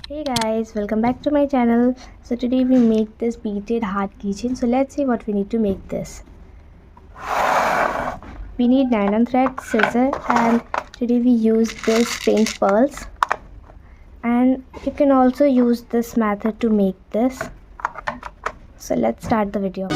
Hey guys, welcome back to my channel. So today we make this beaded heart keychain. So let's see what we need to make this. We need nylon thread, scissor, and today we use this pink pearls. And you can also use this method to make this. So let's start the video.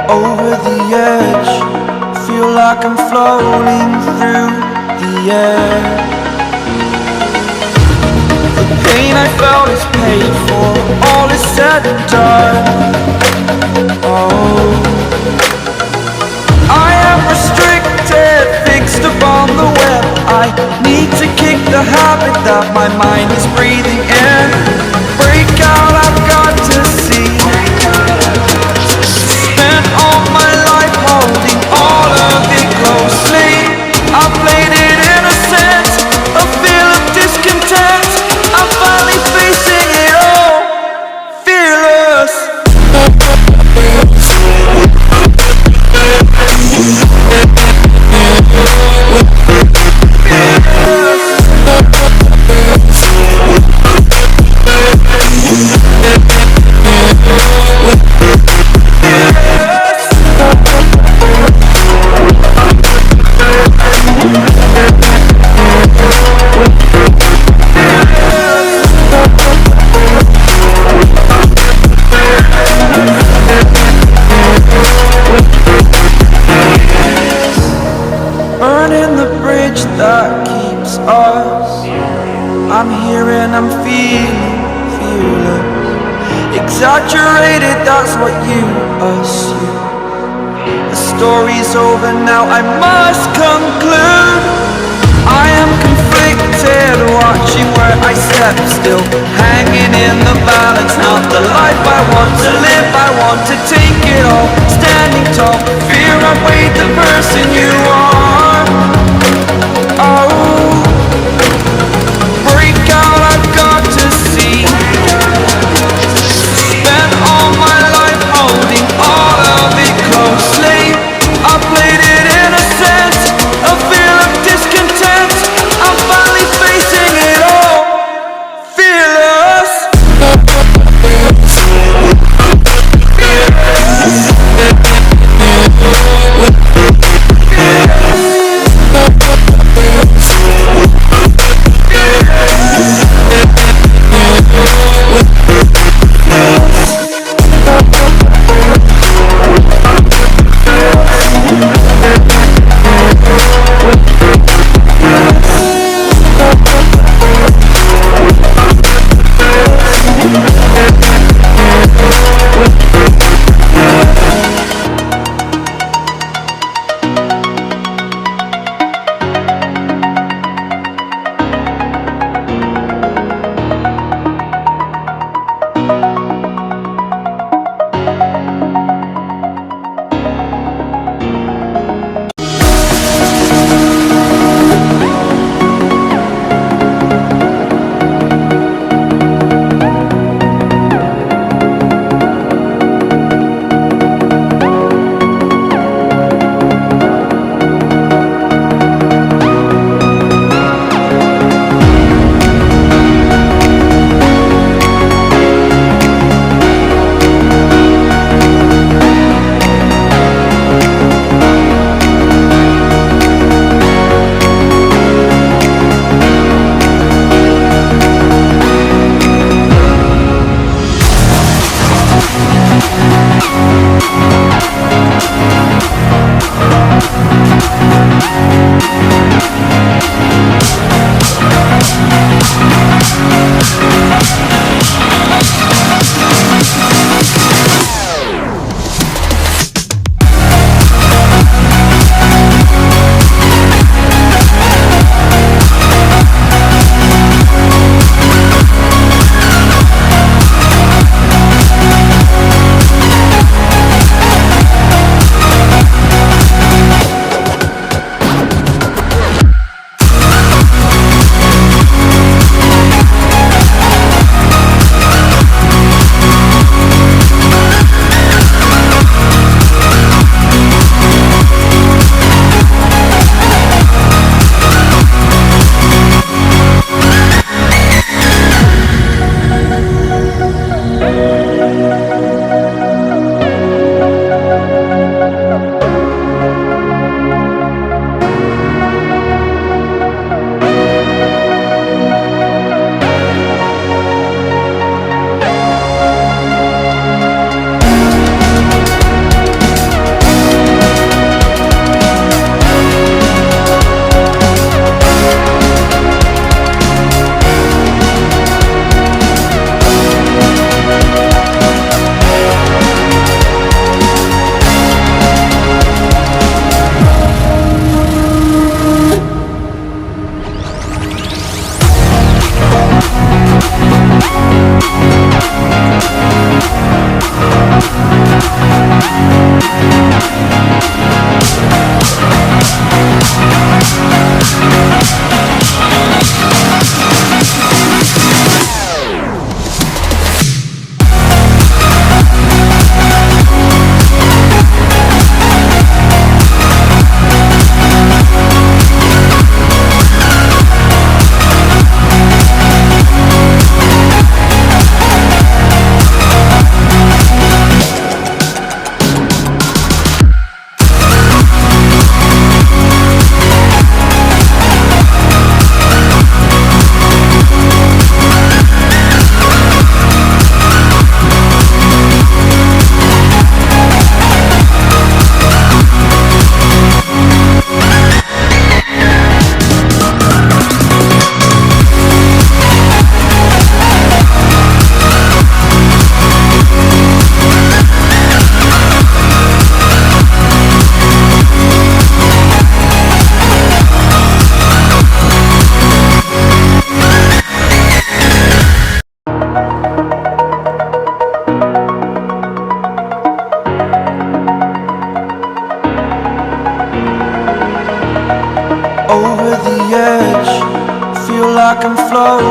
Over the edge, feel like I'm floating through the air. The pain I felt is paid for, all is said and done. Oh, I am restricted, fixed upon the web. I need to kick the habit that my mind is breathing in. Break out, I've got to see. Spent all my life holding all of it closely. I played it innocent, a feel of discontent. I'm finally facing it all, fearless. Fearless. here and I'm fearless. Exaggerated, that's what you assume. The story's over now, I must conclude. I am conflicted, watching where I step still, hanging in the balance. Not the life I want to live, I want to take it all. Standing tall, fear I weighed the person you are. Oh, break out, I've got to see. Spent all my life holding all of it closely. I played it innocent, a feel of discontent. I'm finally facing it all, fearless. Fearless.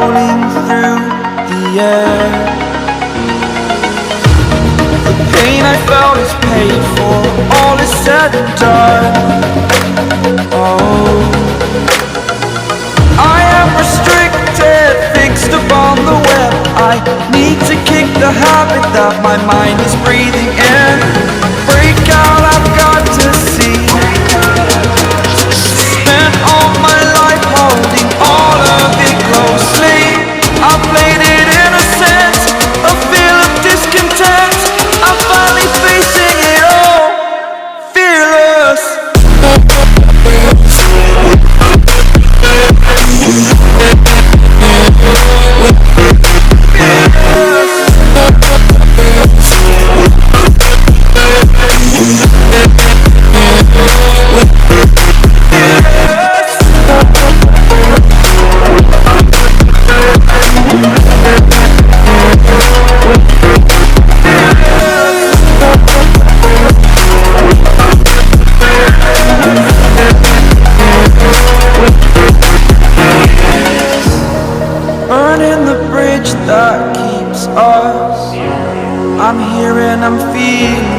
rolling through the air. The pain I felt is paid for, all is said and done. Oh, I am restricted, fixed upon the web. I need to kick the habit that my mind is breathing in. Break out, I've got to see. Spent all my life holding all of it closely. I played it innocent, a feel of discontent. I'm finally facing it all, fearless. Burning the bridge that keeps us. I'm here and I'm feeling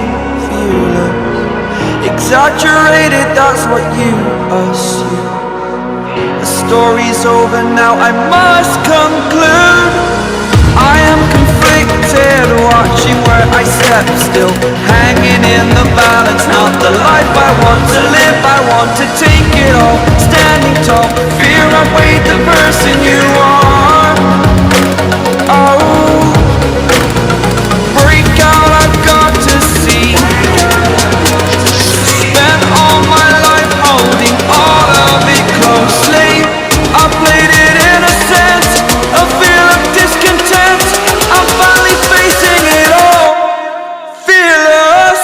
fearless. Exaggerated, that's what you assume. The story's over now, I must conclude. I am conflicted, watching where I step still, hanging in the balance. Not the life I want to live, I want to take it all. Standing tall, fear I weighed the person you are. Oh, break out, I've got to see. Spent all my life holding all of it closely. I played it innocent, a feel of discontent. I'm finally facing it all, fearless.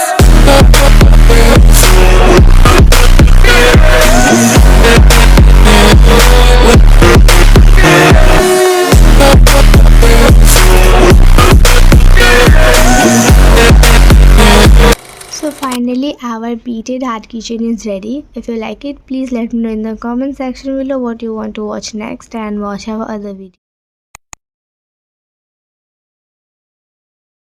So finally our beaded heart keychain is ready. If you like it, please let me know in the comment section below what you want to watch next and watch our other videos.